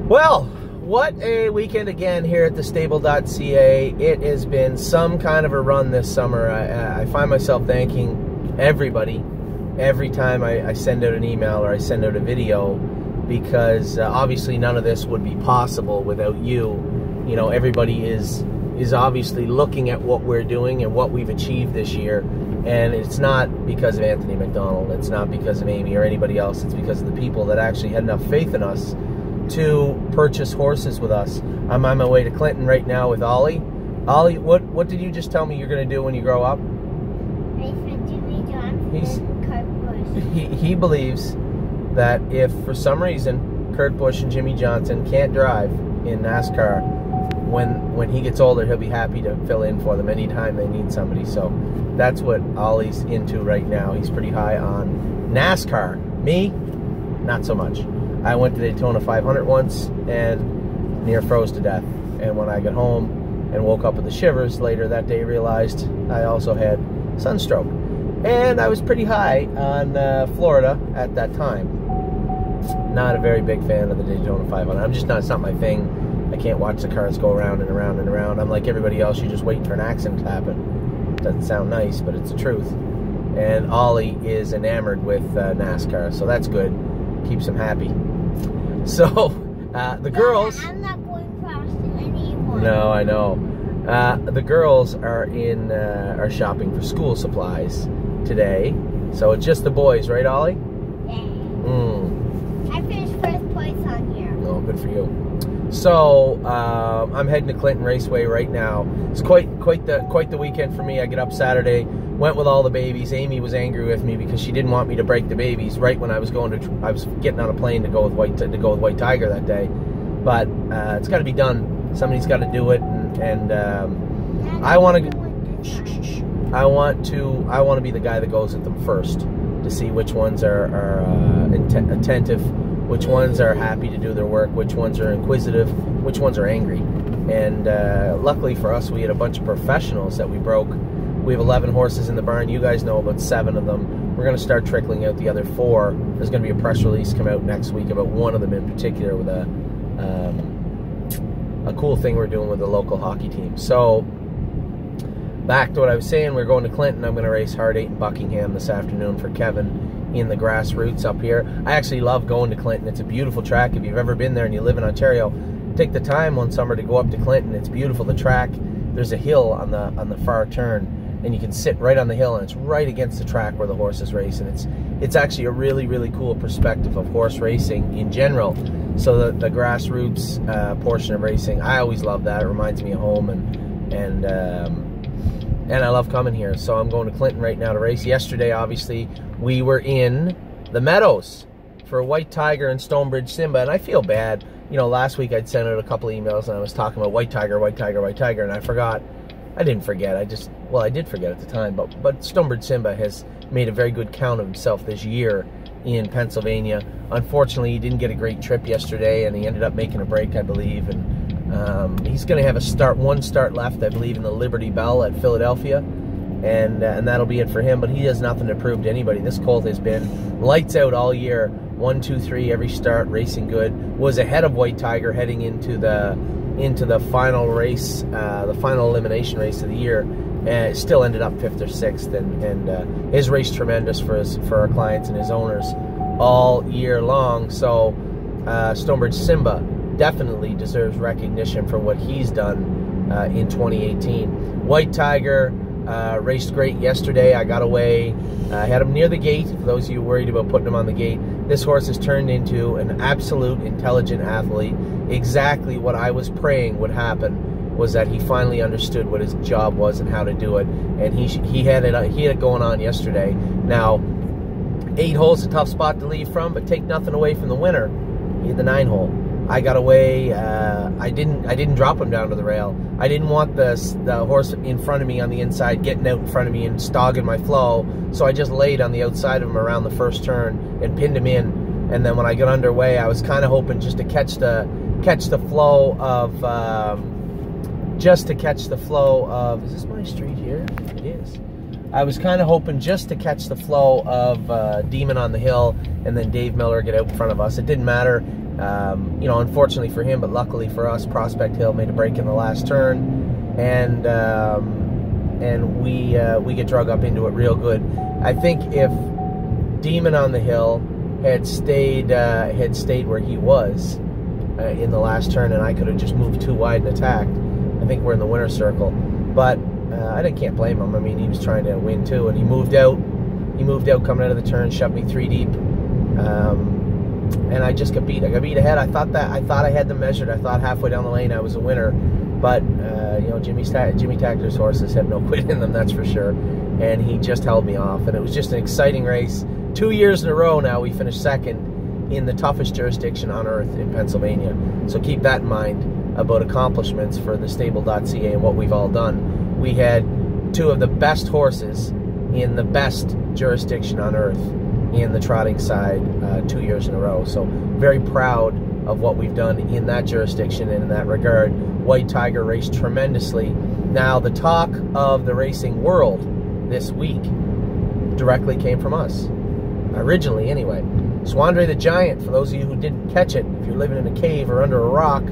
Well, what a weekend again here at TheStable.ca. It has been some kind of a run this summer. I find myself thanking everybody every time I send out an email or I send out a video, because obviously none of this would be possible without you. You know, everybody is obviously looking at what we're doing and what we've achieved this year, and it's not because of Anthony McDonald, it's not because of Amy or anybody else, it's because of the people that actually had enough faith in us to purchase horses with us. I'm on my way to Clinton right now with Ollie. Ollie, what did you just tell me you're going to do when you grow up? He believes that if for some reason Kurt Busch and Jimmy Johnson can't drive in NASCAR, when he gets older, he'll be happy to fill in for them anytime they need somebody. So that's what Ollie's into right now. He's pretty high on NASCAR. Me, not so much. I went to Daytona 500 once and near froze to death. And when I got home and woke up with the shivers later that day, realized I also had sunstroke. And I was pretty high on Florida at that time. Not a very big fan of the Daytona 500. It's not my thing. I can't watch the cars go around and around and around. I'm like everybody else, you just wait for an accident to happen. Doesn't sound nice, but it's the truth. And Ollie is enamored with NASCAR, so that's good. Keeps him happy. So, the girls... I'm not going across anyone. No, I know. The girls are shopping for school supplies today. So it's just the boys, right, Ollie? Yeah. I finished first place on here. Oh, good for you. So, I'm heading to Clinton Raceway right now. It's quite the weekend for me. I get up Saturday, went with all the babies. Amy was angry with me because she didn't want me to break the babies right when I was getting on a plane to go with White Tiger that day. But it's got to be done. Somebody's got to do it, and I want to be the guy that goes at them first to see which ones are attentive, which ones are happy to do their work, which ones are inquisitive, which ones are angry. And luckily for us, we had a bunch of professionals that we broke. We have 11 horses in the barn. You guys know about 7 of them. We're going to start trickling out the other 4. There's going to be a press release come out next week about one of them in particular with a cool thing we're doing with the local hockey team. So, back to what I was saying, we're going to Clinton. I'm going to race Hard 8 in Buckingham this afternoon for Kevin in the grassroots up here. I actually love going to Clinton. It's a beautiful track. If you've ever been there and you live in Ontario, take the time one summer to go up to Clinton. It's beautiful. The track, there's a hill on the far turn, and you can sit right on the hill, and it's right against the track where the horses race, and it's actually a really, really cool perspective of horse racing in general. So the grassroots portion of racing, I always love that. It reminds me of home, and I love coming here. So I'm going to Clinton right now to race. Yesterday, obviously, we were in the Meadows for White Tiger and Stonebridge Simba, and I feel bad. You know, last week I'd sent out a couple of emails, and I was talking about White Tiger, White Tiger, White Tiger, and I forgot. I didn't forget. I did forget at the time, but Stonebridge Simba has made a very good count of himself this year in Pennsylvania. Unfortunately, he didn't get a great trip yesterday, and he ended up making a break, I believe, and he's going to have one start left, I believe, in the Liberty Bell at Philadelphia, and that'll be it for him. But he has nothing to prove to anybody. This colt has been lights out all year. 1, 2, 3 every start, racing good. Was ahead of White Tiger heading into the final race, the final elimination race of the year. Still ended up 5th or 6th, and his race tremendous for our clients and his owners all year long. So Stonebridge Simba definitely deserves recognition for what he's done in 2018. White Tiger raced great yesterday. I got away. I had him near the gate. For those of you worried about putting him on the gate, this horse has turned into an absolute intelligent athlete. Exactly what I was praying would happen was that he finally understood what his job was and how to do it, and he had it going on yesterday. Now, 8 holes is a tough spot to leave from, but take nothing away from the winner. He had the 9 hole. I got away. I didn't drop him down to the rail. I didn't want the horse in front of me on the inside getting out in front of me and stogging my flow, so I just laid on the outside of him around the first turn and pinned him in. And then when I got underway, I was kind of hoping just to catch the flow of is this my street here? It is. I was kind of hoping just to catch the flow of Demon on the Hill, and then Dave Miller get out in front of us. It didn't matter. You know, unfortunately for him, but luckily for us, Prospect Hill made a break in the last turn, and we get drug up into it real good. I think if Demon on the Hill had stayed where he was in the last turn, and I could have just moved too wide and attacked, I think we're in the winner's circle. But I can't blame him. I mean, he was trying to win too, and he moved out. He moved out coming out of the turn, shoved me 3 deep, and I just got beat. I got beat ahead. I thought I had them measured. I thought halfway down the lane I was a winner, but you know, Jimmy Takter's horses have no quit in them, that's for sure. And he just held me off, and it was just an exciting race. 2 years in a row now we finished second in the toughest jurisdiction on earth in Pennsylvania. So keep that in mind about accomplishments for TheStable.ca and what we've all done. We had 2 of the best horses in the best jurisdiction on earth in the trotting side 2 years in a row. So very proud of what we've done in that jurisdiction and in that regard. White Tiger raced tremendously. Now, the talk of the racing world this week directly came from us. Originally, anyway. Swandre the Giant, for those of you who didn't catch it, if you're living in a cave or under a rock,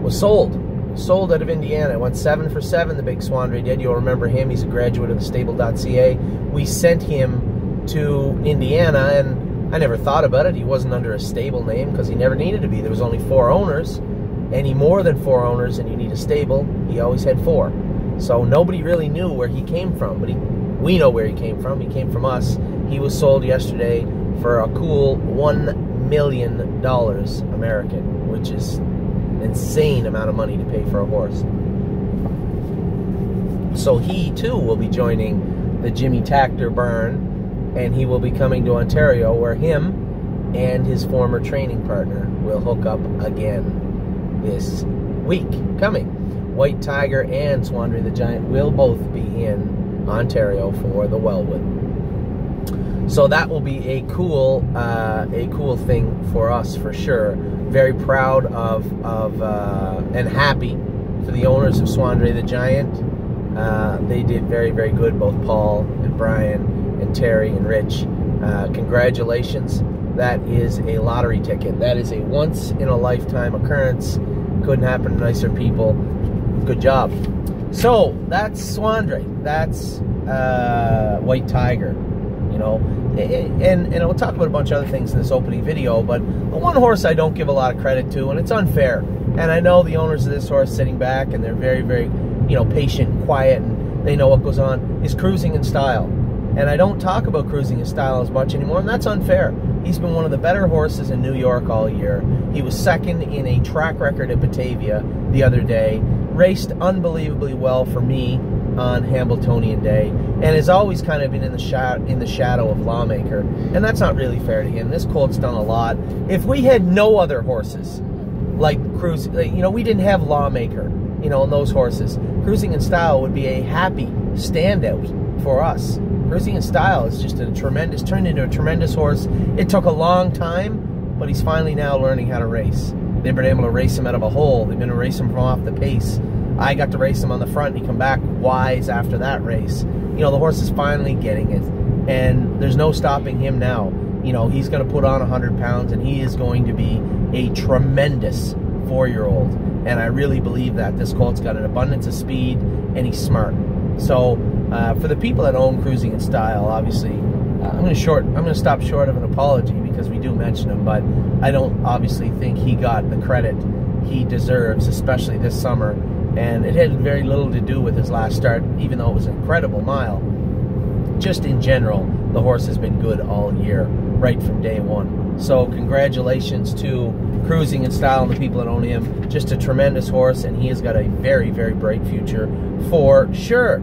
was sold. Sold out of Indiana. It went 7 for 7, the big Swandre did. You'll remember him. He's a graduate of TheStable.ca. We sent him to Indiana, and I never thought about it. He wasn't under a stable name because he never needed to be. There was only 4 owners. Any more than 4 owners and you need a stable, he always had 4. So nobody really knew where he came from, but we know where he came from. He came from us. He was sold yesterday for a cool $1 million American, which is an insane amount of money to pay for a horse. So he too will be joining the Jimmy Takter burn, and he will be coming to Ontario, where him and his former training partner will hook up again this week coming. White Tiger and Swandre the Giant will both be in Ontario for the Wellwood. So that will be a cool thing for us for sure. Very proud of and happy for the owners of Swandre the Giant. They did very, very good, both Paul and Brian and Terry and Rich. Congratulations. That is a lottery ticket. That is a once-in-a-lifetime occurrence. Couldn't happen to nicer people. Good job. So, that's Swandre. That's White Tiger. You know, and we'll talk about a bunch of other things in this opening video, but the one horse I don't give a lot of credit to, and it's unfair, and I know the owners of this horse sitting back, and they're very, very, you know, patient and quiet, and they know what goes on, is Cruising in Style. And I don't talk about Cruising in Style as much anymore, and that's unfair. He's been one of the better horses in New York all year. He was second in a track record at Batavia the other day, raced unbelievably well for me on Hambletonian Day, and has always kind of been in the shadow of Lawmaker, and that's not really fair to him. This colt's done a lot. If we had no other horses like Cruising, you know, we didn't have Lawmaker, you know, and those horses, Cruising in Style would be a happy standout for us. Cruising in Style is just turned into a tremendous horse. It took a long time, but he's finally now learning how to race. They've been able to race him out of a hole. They've been able to race him from off the pace. I got to race him on the front, and he come back wise after that race. You know, the horse is finally getting it, and there's no stopping him now. You know, he's going to put on 100 pounds, and he is going to be a tremendous 4-year-old, and I really believe that. This colt's got an abundance of speed, and he's smart. So, for the people that own Cruising in Style, obviously, I'm going to stop short of an apology because we do mention him, but I don't obviously think he got the credit he deserves, especially this summer. And it had very little to do with his last start, even though it was an incredible mile. Just in general, the horse has been good all year, right from day one. So congratulations to Cruising in Style and the people that own him. Just a tremendous horse, and he has got a very, very bright future for sure.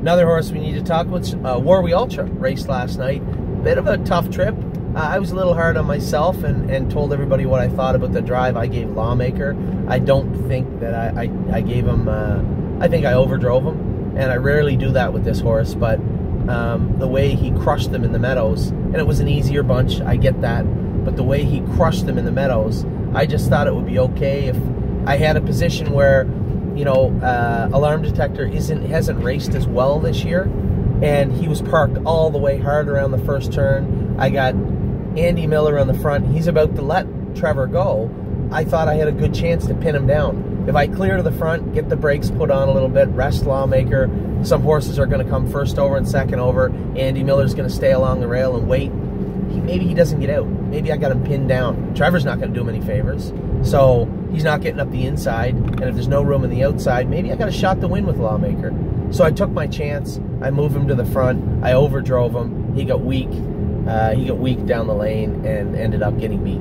Another horse we need to talk about, Warwie Ultra, raced last night. Bit of a tough trip. I was a little hard on myself and told everybody what I thought about the drive I gave Lawmaker. I don't think that I gave him, I think I overdrove him, and I rarely do that with this horse, but the way he crushed them in the meadows, and it was an easier bunch, I get that, but the way he crushed them in the meadows, I just thought it would be okay if I had a position where, you know, Alarm Detector hasn't raced as well this year, and he was parked all the way hard around the first turn. I got Andy Miller on the front. He's about to let Trevor go. I thought I had a good chance to pin him down. If I clear to the front, get the brakes put on a little bit, rest Lawmaker, some horses are going to come first over and second over. Andy Miller's going to stay along the rail and wait. Maybe he doesn't get out. Maybe I got him pinned down. Trevor's not going to do him any favors. So he's not getting up the inside. And if there's no room in the outside, maybe I got a shot to win with Lawmaker. So I took my chance. I moved him to the front. I overdrove him. He got weak. He got weak down the lane and ended up getting beat.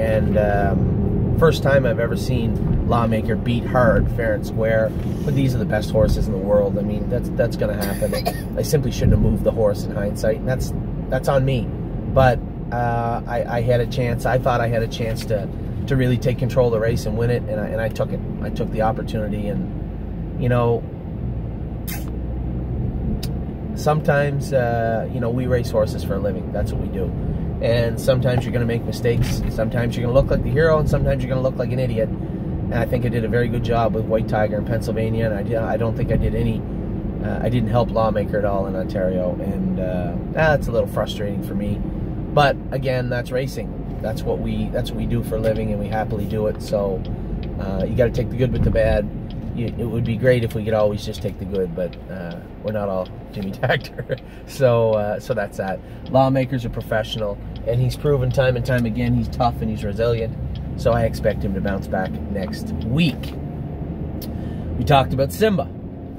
And first time I've ever seen Lawmaker beat hard, fair and square. But these are the best horses in the world. I mean, that's going to happen. I simply shouldn't have moved the horse in hindsight, and that's on me. But I had a chance. I thought I had a chance to really take control of the race and win it, and I took it. I took the opportunity, and you know, sometimes you know, we race horses for a living. That's what we do. And sometimes you're going to make mistakes. Sometimes you're going to look like the hero, and sometimes you're going to look like an idiot. And I think I did a very good job with White Tiger in Pennsylvania, and I don't think I did any. I didn't help Lawmaker at all in Ontario, and that's a little frustrating for me. But again, that's racing. That's what we do for a living, and we happily do it. So you got to take the good with the bad. It would be great if we could always just take the good, but we're not all Jimmy Tactor. So that's that. Lawmaker's a professional, and he's proven time and time again he's tough and he's resilient. So I expect him to bounce back next week. We talked about Simba,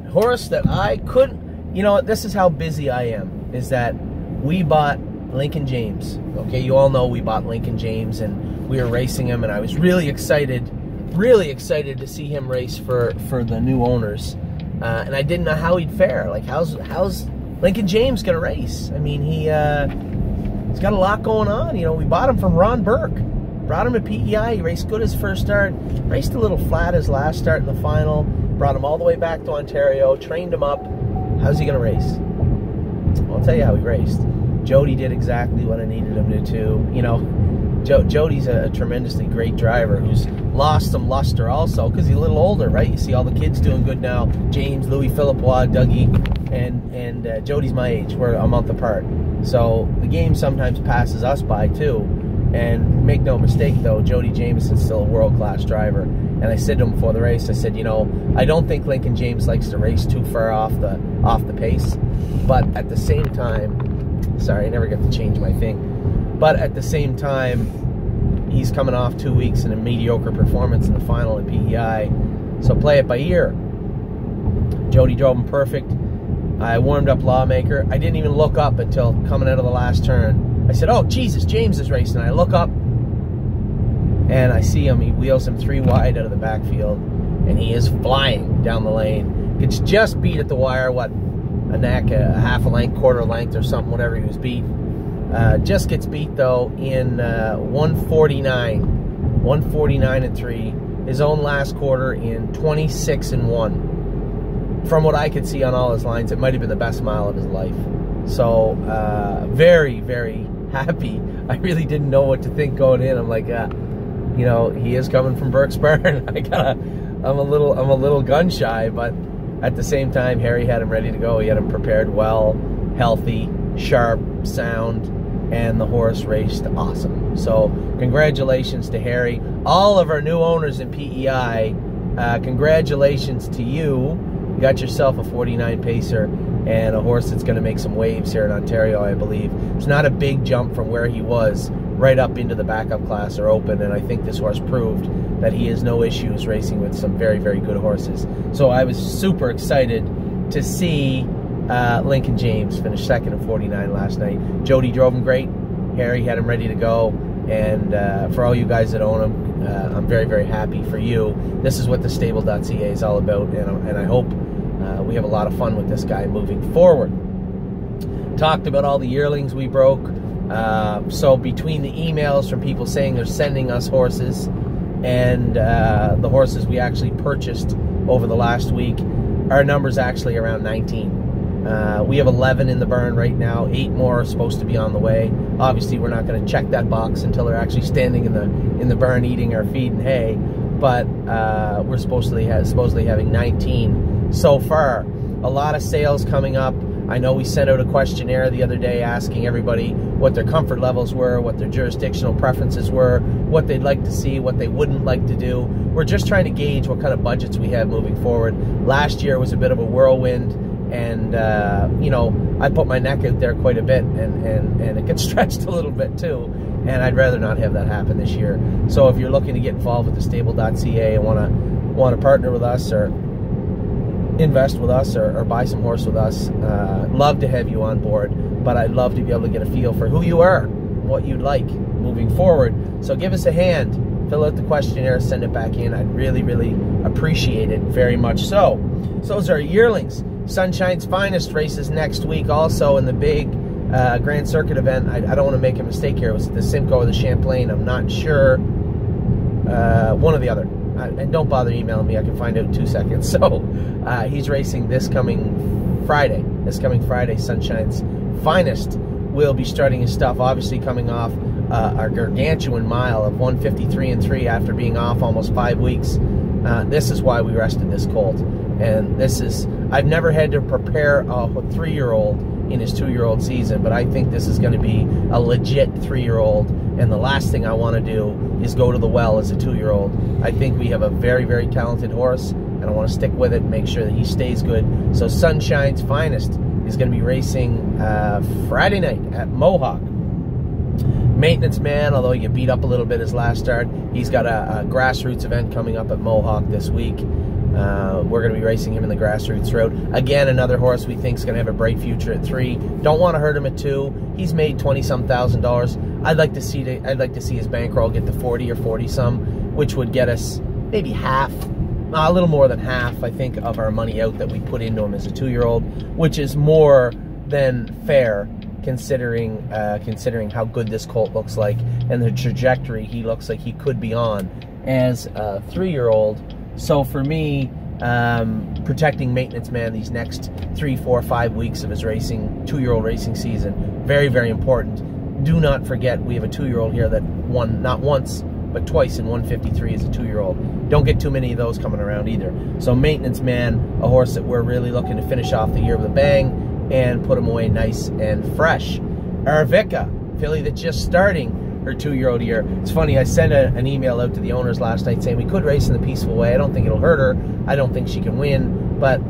a horse that I couldn't. You know, this is how busy I am. Is that we bought Lincoln James. Okay, you all know we bought Lincoln James, and we were racing him, and I was really excited to see him race for the new owners, and I didn't know how he'd fare. Like, how's Lincoln James gonna race? I mean, he's got a lot going on. You know, we bought him from Ron Burke, brought him to PEI. He raced good his first start, raced a little flat his last start in the final, brought him all the way back to Ontario, trained him up. How's he gonna race? Well, I'll tell you how he raced. Jody did exactly what I needed him to do. You know, Jody's a tremendously great driver who's lost some luster also because he's a little older, right? You see all the kids doing good now. James, Louis, Philippois, Dougie, and Jody's my age. We're a month apart. So the game sometimes passes us by too. And make no mistake though, Jody Jameson's still a world-class driver. And I said to him before the race, I said, you know, I don't think Lincoln James likes to race too far off the pace. But at the same time, sorry, I never get to change my thing. But at the same time, he's coming off 2 weeks in a mediocre performance in the final at PEI. So play it by ear. Jody drove him perfect. I warmed up Lawmaker. I didn't even look up until coming out of the last turn. I said, oh, Jesus, James is racing. I look up, and I see him. He wheels him 3 wide out of the backfield, and he is flying down the lane. Gets just beat at the wire, what, a half a length, quarter length or something, whatever he was beat. Just gets beat, though, in 149 and 3. His own last quarter in 26 and 1. From what I could see on all his lines, it might have been the best mile of his life. So, very, very happy. I really didn't know what to think going in. I'm like, you know, he is coming from Burke's Barn. I'm a little gun shy, but at the same time, Harry had him ready to go. He had him prepared well, healthy, sharp, sound, and the horse raced awesome. So, congratulations to Harry. All of our new owners in PEI, congratulations to you. You got yourself a 49 pacer and a horse that's going to make some waves here in Ontario, I believe. It's not a big jump from where he was right up into the backup class or open, and I think this horse proved that he has no issues racing with some very, very good horses. So I was super excited to see Lincoln James finish second in 49 last night. Jody drove him great. Harry had him ready to go. And for all you guys that own him, I'm very, very happy for you. This is what TheStable.ca is all about, and I hope we have a lot of fun with this guy moving forward. Talked about all the yearlings we broke. So between the emails from people saying they're sending us horses and the horses we actually purchased over the last week, our number's actually around 19. We have 11 in the barn right now. 8 more are supposed to be on the way. Obviously, we're not going to check that box until they're actually standing in the barn eating our feed and hay. But we're supposedly having 19 so far. A lot of sales coming up. I know we sent out a questionnaire the other day asking everybody what their comfort levels were, what their jurisdictional preferences were, what they'd like to see, what they wouldn't like to do. We're just trying to gauge what kind of budgets we have moving forward. Last year was a bit of a whirlwind, and you know, I put my neck out there quite a bit, and it gets stretched a little bit too, and I'd rather not have that happen this year. So if you're looking to get involved with TheStable.ca and want to partner with us, or invest with us, or buy some horse with us, love to have you on board. But I'd love to be able to get a feel for who you are, what you'd like moving forward. So give us a hand, fill out the questionnaire, send it back in. I'd really, really appreciate it very much. So those are yearlings. Sunshine's Finest races next week, also in the big Grand Circuit event. I don't want to make a mistake here. It was the Simcoe or the Champlain. I'm not sure. One or the other. And don't bother emailing me. I can find out in 2 seconds. So he's racing this coming Friday. Sunshine's Finest will be starting his stuff, obviously coming off a gargantuan mile of 153.3 after being off almost 5 weeks. This is why we rested this colt. And this is, I've never had to prepare a 3-year-old in his 2-year-old season, but I think this is going to be a legit 3-year-old, and the last thing I want to do is go to the well as a 2-year-old. I think we have a very, very talented horse, and I want to stick with it and make sure that he stays good. So Sunshine's Finest is going to be racing Friday night at Mohawk. Maintenance Man, although he get beat up a little bit his last start, he's got a grassroots event coming up at Mohawk this week. We're going to be racing him in the grassroots road. Again, another horse we think is going to have a bright future at 3. Don't want to hurt him at 2. He's made $20-some thousand. I'd like to see his bankroll get to 40 or 40-some, which would get us maybe half, a little more than half, I think, of our money out that we put into him as a 2-year-old, which is more than fair considering how good this colt looks like and the trajectory he looks like he could be on as a 3-year-old. So for me, protecting Maintenance Man these next 3, 4, 5 weeks of his racing, 2-year-old racing season, very, very important. Do not forget we have a 2-year-old here that won not once, but twice in 153 as a 2-year-old. Don't get too many of those coming around either. So Maintenance Man, a horse that we're really looking to finish off the year with a bang and put him away nice and fresh. Arvika, filly that's just starting her 2-year-old year. It's funny, I sent an email out to the owners last night saying we could race in the peaceful way. I don't think it'll hurt her. I don't think she can win. But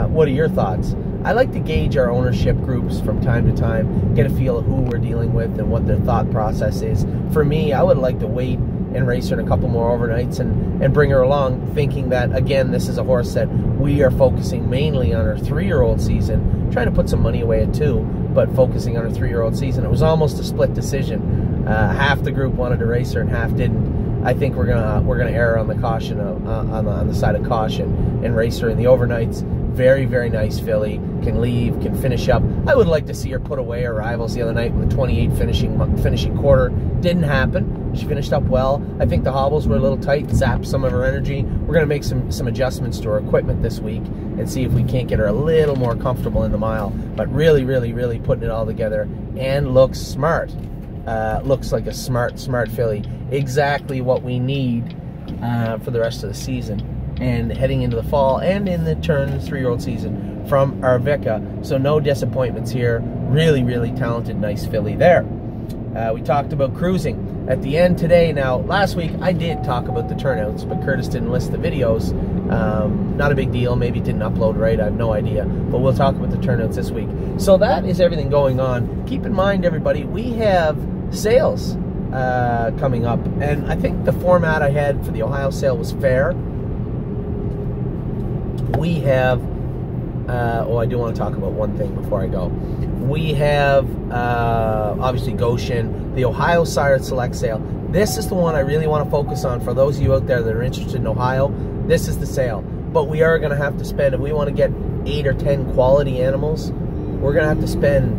what are your thoughts? I like to gauge our ownership groups from time to time, get a feel of who we're dealing with and what their thought process is. For me, I would like to wait and race her in a couple more overnights and bring her along, thinking that, again, this is a horse that we are focusing mainly on her 3-year-old season, trying to put some money away at 2, but focusing on her 3-year-old season. It was almost a split decision. Half the group wanted to race her and half didn't. I think we're gonna err on the caution on the side of caution and race her in the overnights. Very, very nice filly. Can leave, can finish up. I would like to see her put away her rivals the other night with a 28 finishing quarter. Didn't happen. She finished up well. I think the hobbles were a little tight, zapped some of her energy. We're going to make some adjustments to her equipment this week and see if we can't get her a little more comfortable in the mile. But really, really, really putting it all together and looks smart. Looks like a smart filly. Exactly what we need for the rest of the season and heading into the fall and in the turn 3-year-old season from Arvika. So no disappointments here. Really, really talented, nice filly there. We talked about cruising at the end today. Now, last week I did talk about the turnouts, but Curtis didn't list the videos. Not a big deal. Maybe it didn't upload right. I have no idea. But we'll talk about the turnouts this week. So that is everything going on. Keep in mind, everybody, we have sales coming up. And I think the format I had for the Ohio sale was fair. We have... I do want to talk about one thing before I go. We have, obviously, Goshen, the Ohio Sire Select Sale. This is the one I really want to focus on for those of you out there that are interested in Ohio. This is the sale. But we are going to have to spend, if we want to get 8 or 10 quality animals, we're going to have to spend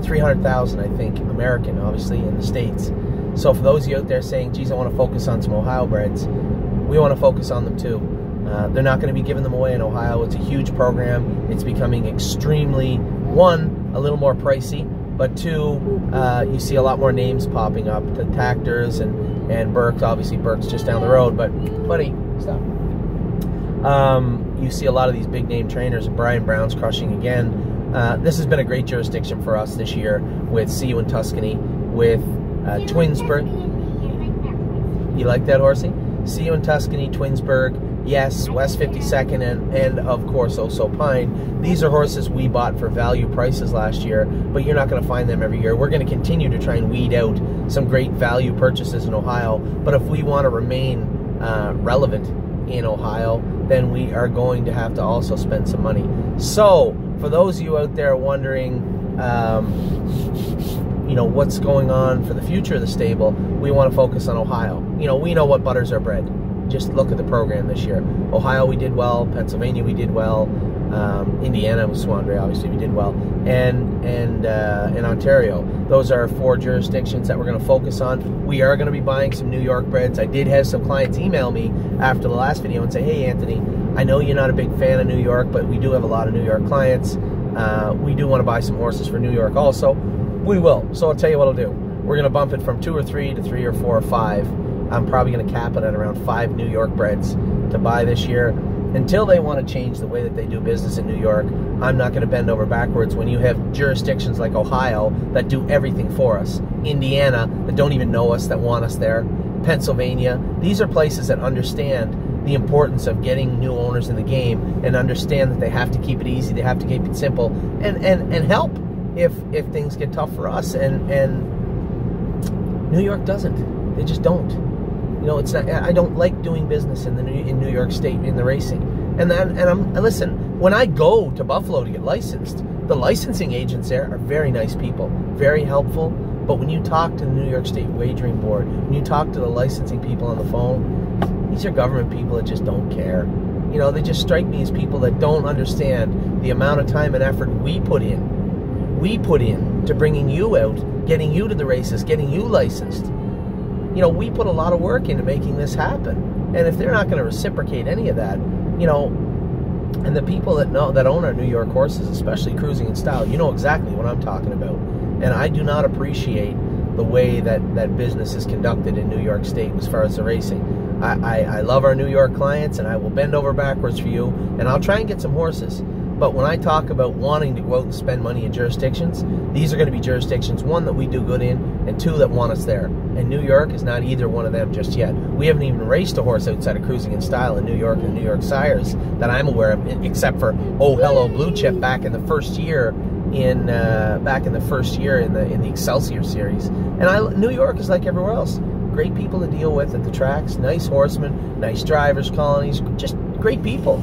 $300,000, I think, American, obviously, in the States. So for those of you out there saying, geez, I want to focus on some Ohio breds, we want to focus on them too. They're not going to be giving them away in Ohio. It's a huge program. It's becoming extremely, 1, a little more pricey, but 2, you see a lot more names popping up. The Tactors and Burke. Obviously, Burke's just down the road, but, buddy, stop. You see a lot of these big name trainers. Brian Brown's crushing again. this has been a great jurisdiction for us this year with See You in Tuscany, with Twinsburg. You like that, horsey? See You in Tuscany, Twinsburg, yes, West 52nd, and of course Also Pine. These are horses we bought for value prices last year, but you're not going to find them every year. We're going to continue to try and weed out some great value purchases in Ohio, but if we want to remain relevant in Ohio, then we are going to have to also spend some money. So, for those of you out there wondering, you know, what's going on for the future of the stable, we want to focus on Ohio. You know, we know what butters are bred. Just look at the program this year. Ohio, we did well. Pennsylvania, we did well. Indiana with Swandre, obviously, we did well. And in Ontario. Those are 4 jurisdictions that we're going to focus on. We are going to be buying some New York breds. I did have some clients email me after the last video and say, hey, Anthony, I know you're not a big fan of New York, but we do have a lot of New York clients. We do want to buy some horses for New York also. We will. So I'll tell you what I'll do. We're going to bump it from 2 or 3 to 3 or 4 or 5. I'm probably going to cap it at around 5 New York breds to buy this year. Until they want to change the way that they do business in New York, I'm not going to bend over backwards when you have jurisdictions like Ohio that do everything for us. Indiana, that don't even know us, that want us there. Pennsylvania. These are places that understand the importance of getting new owners in the game and understand that they have to keep it easy, they have to keep it simple, and help if things get tough for us. And New York doesn't. They just don't. You know, it's not. I don't like doing business in New York State in the racing. And listen, when I go to Buffalo to get licensed, the licensing agents there are very nice people, very helpful. But when you talk to the New York State Wagering Board, when you talk to the licensing people on the phone, these are government people that just don't care. You know, they just strike me as people that don't understand the amount of time and effort we put in. We put in to bringing you out, getting you to the races, getting you licensed. You know, we put a lot of work into making this happen. And if they're not going to reciprocate any of that, you know, and the people that own our New York horses, especially Cruising in Style, you know exactly what I'm talking about. And I do not appreciate the way that business is conducted in New York State as far as the racing. I love our New York clients, and I will bend over backwards for you, and I'll try and get some horses. But when I talk about wanting to go out and spend money in jurisdictions, these are going to be jurisdictions, 1, that we do good in, and 2, that want us there. And New York is not either one of them just yet. We haven't even raced a horse outside of Cruising in Style in New York and New York Sires that I'm aware of, except for Oh Hello Blue Chip back in the first year in the Excelsior series. And New York is like everywhere else. Great people to deal with at the tracks, nice horsemen, nice drivers, colonies, just great people.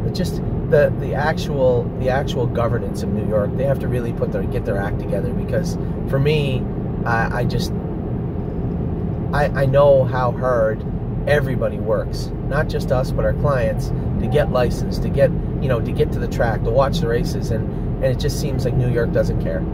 But just the actual governance of New York, they have to really get their act together, because for me, I know how hard everybody works, not just us but our clients, to get licensed, to get to the track, to watch the races, and it just seems like New York doesn't care.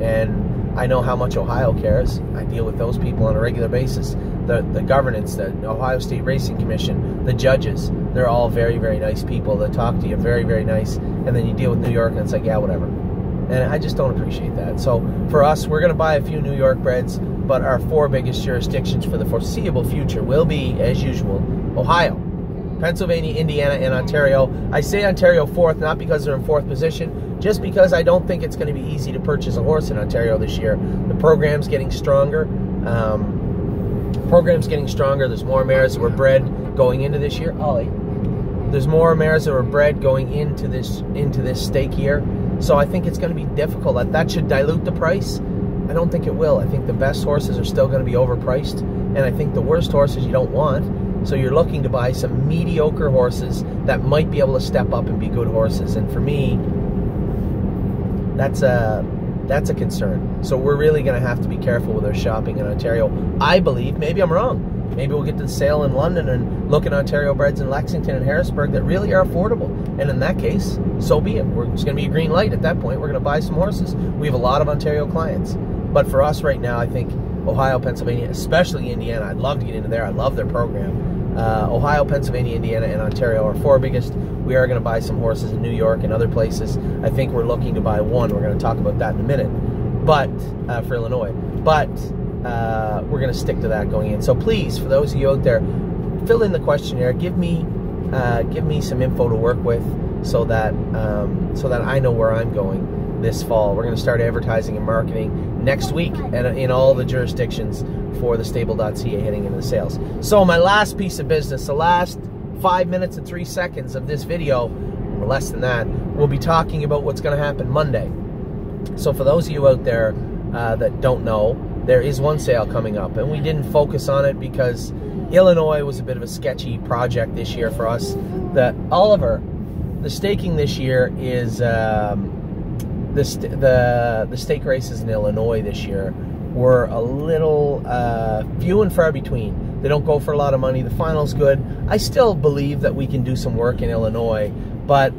And I know how much Ohio cares. I deal with those people on a regular basis. The governance, the Ohio State Racing Commission, the judges, they're all very, very nice people. They talk to you, very, very nice. And then you deal with New York, and it's like, yeah, whatever. And I just don't appreciate that. So for us, we're going to buy a few New York breds, but our 4 biggest jurisdictions for the foreseeable future will be, as usual, Ohio, Pennsylvania, Indiana, and Ontario. I say Ontario 4th, not because they're in 4th position, just because I don't think it's going to be easy to purchase a horse in Ontario this year. The program's getting stronger. There's more mares that were bred going into this year. Ollie. There's more mares that were bred going into this stake year. So I think it's going to be difficult. That should dilute the price. I don't think it will. I think the best horses are still going to be overpriced. And I think the worst horses you don't want. So you're looking to buy some mediocre horses that might be able to step up and be good horses. And for me, that's a concern. So we're really going to have to be careful with our shopping in Ontario. I believe, maybe I'm wrong, maybe we'll get to the sale in London and look at Ontario breds in Lexington and Harrisburg that really are affordable. And in that case, so be it. It's going to be a green light at that point. We're going to buy some horses. We have a lot of Ontario clients. But for us right now, I think Ohio, Pennsylvania, especially Indiana, I'd love to get into there. I love their program. Ohio, Pennsylvania, Indiana, and Ontario are 4 biggest. We are going to buy some horses in New York and other places. I think we're looking to buy 1. We're going to talk about that in a minute. But for Illinois. But we're going to stick to that going in. So please, for those of you out there, fill in the questionnaire. Give me some info to work with, so that I know where I'm going. this fall. We're going to start advertising and marketing next week and in all the jurisdictions for TheStable.ca heading into the sales. So my last piece of business, the last 5 minutes and 3 seconds of this video, or less than that, we'll be talking about what's going to happen Monday. So for those of you out there that don't know, there is one sale coming up, and we didn't focus on it because Illinois was a bit of a sketchy project this year for us. The staking this year is the stake races in Illinois this year were a little few and far between. They don't go for a lot of money. The final's good. I still believe that we can do some work in Illinois, but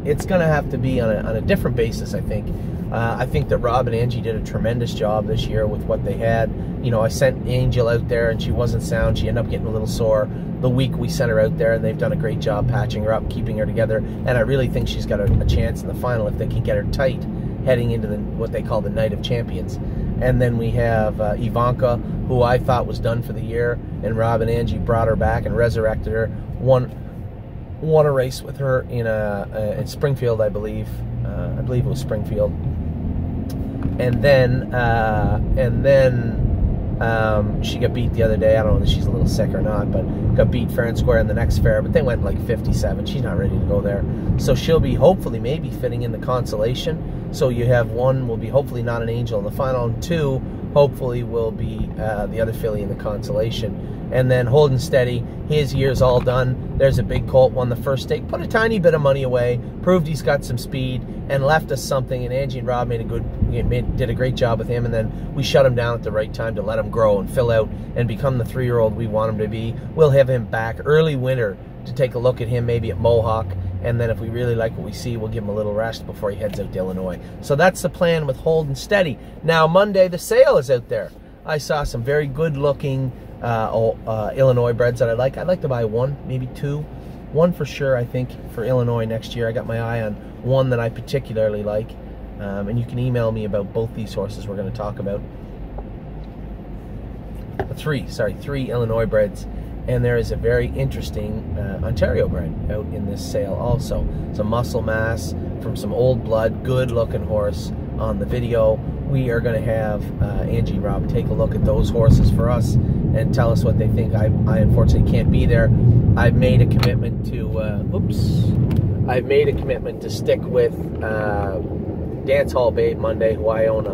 it's going to have to be on a different basis, I think. I think that Rob and Angie did a tremendous job this year with what they had. You know, I sent Angel out there and she wasn't sound. She ended up getting a little sore the week we sent her out there, and they've done a great job patching her up, keeping her together, and I really think she's got a chance in the final if they can get her tight heading into what they call the Night of Champions. And then we have Ivanka, who I thought was done for the year, and Rob and Angie brought her back and resurrected her, won a race with her in Springfield, I believe. I believe it was Springfield. And then she got beat the other day. I don't know if she's a little sick or not, but got beat fair and square in the next fair, but they went like 57. She's not ready to go there. So she'll be hopefully maybe fitting in the consolation. So you have one will be hopefully not an Angel in the final, and two hopefully will be the other filly in the consolation. And then Holding Steady, his year's all done. There's a big colt, won the first stake, put a tiny bit of money away, proved he's got some speed, and left us something. And Angie and Rob did a great job with him. And then we shut him down at the right time to let him grow and fill out and become the 3-year-old we want him to be. We'll have him back early winter to take a look at him, maybe at Mohawk. And then if we really like what we see, we'll give him a little rest before he heads out to Illinois. So that's the plan with Holding Steady. Now Monday, the sale is out there. I saw some very good-looking Illinois breds that I like. I'd like to buy one, maybe two. One for sure, I think, for Illinois next year. I got my eye on one that I particularly like. And you can email me about both these horses we're going to talk about. Three Illinois breds. And there is a very interesting Ontario bred out in this sale also. Some muscle mass from some old blood, good-looking horse on the video. We are going to have Angie and Rob take a look at those horses for us and tell us what they think. I unfortunately can't be there. I've made a commitment to stick with Dance Hall Babe Monday, who I own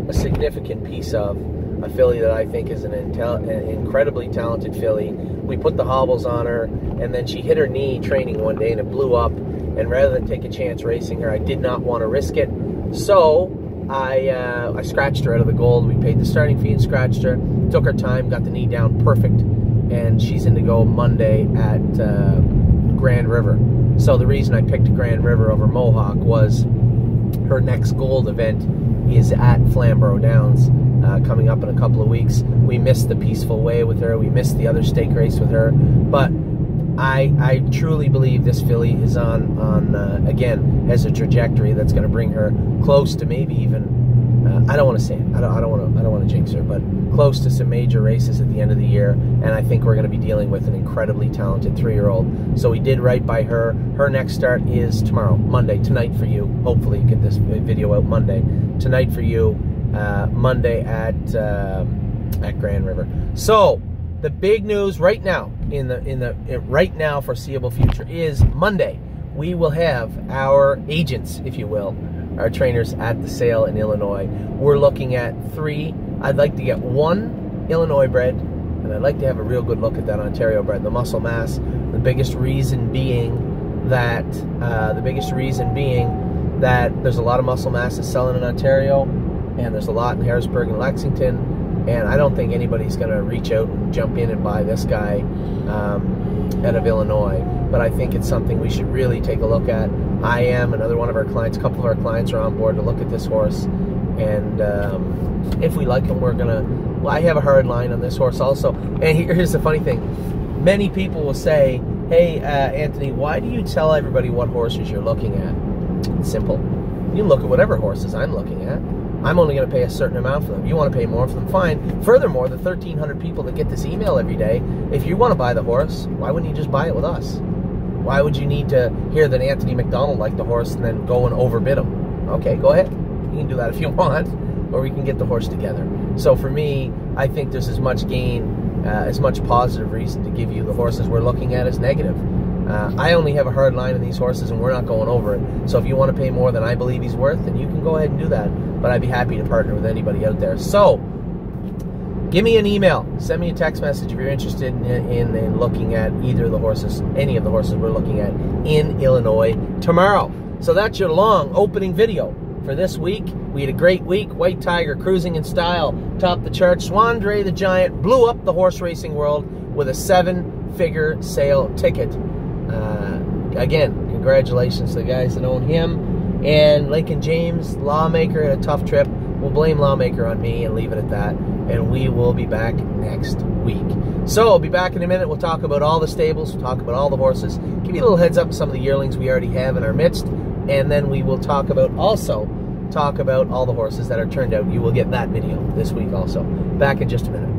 a significant piece of, a filly that I think is an incredibly talented filly. We put the hobbles on her, and then she hit her knee training one day and it blew up, and rather than take a chance racing her, I did not want to risk it. So I scratched her out of the gold. We paid the starting fee and scratched her, took her time, got the knee down perfect, and she's in to go Monday at Grand River. So the reason I picked Grand River over Mohawk was her next gold event is at Flamborough Downs coming up in a couple of weeks. We missed the Peaceful Way with her. We missed the other stake race with her. But I truly believe this filly is on again, has a trajectory that's going to bring her close to maybe even, I don't want to say it, I don't want to jinx her, but close to some major races at the end of the year. And I think we're going to be dealing with an incredibly talented 3-year-old. So we did right by her. Her next start is tomorrow, Monday, tonight for you. Hopefully you get this video out Monday. Tonight for you, Monday at Grand River. So the big news right now, in the right now foreseeable future, is Monday. We will have our agents, if you will, our trainers at the sale in Illinois. We're looking at 3. I'd like to get 1 Illinois bred, and I'd like to have a real good look at that Ontario bred, the muscle mass. The biggest reason being that there's a lot of muscle mass that's selling in Ontario, and there's a lot in Harrisburg and Lexington. And I don't think anybody's going to reach out and jump in and buy this guy out of Illinois. But I think it's something we should really take a look at. I am, another one of our clients, a couple of our clients are on board to look at this horse. And if we like him, we're going to... Well, I have a hard line on this horse also. And here's the funny thing. Many people will say, hey, Anthony, why do you tell everybody what horses you're looking at? It's simple. You look at whatever horses I'm looking at. I'm only going to pay a certain amount for them. You want to pay more for them, fine. Furthermore, the 1,300 people that get this email every day, if you want to buy the horse, why wouldn't you just buy it with us? Why would you need to hear that Anthony McDonald liked the horse and then go and overbid him? Okay, go ahead. You can do that if you want, or we can get the horse together. So for me, I think there's as much gain, as much positive reason to give you the horses we're looking at as negative. I only have a hard line on these horses, and we're not going over it. So if you want to pay more than I believe he's worth, then you can go ahead and do that. But I'd be happy to partner with anybody out there. So give me an email. Send me a text message if you're interested in looking at either of the horses, any of the horses we're looking at in Illinois tomorrow. So that's your long opening video for this week. We had a great week. White Tiger cruising in style, topped the charts. Swandre the Giant blew up the horse racing world with a 7-figure sale ticket. Again, congratulations to the guys that own him. And Lincoln James, Lawmaker, had a tough trip. We'll blame Lawmaker on me and leave it at that. And we will be back next week. So I'll be back in a minute. We'll talk about all the stables. We'll talk about all the horses. Give you a little heads up on some of the yearlings we already have in our midst. And then we will talk about all the horses that are turned out. You will get that video this week also. Back in just a minute.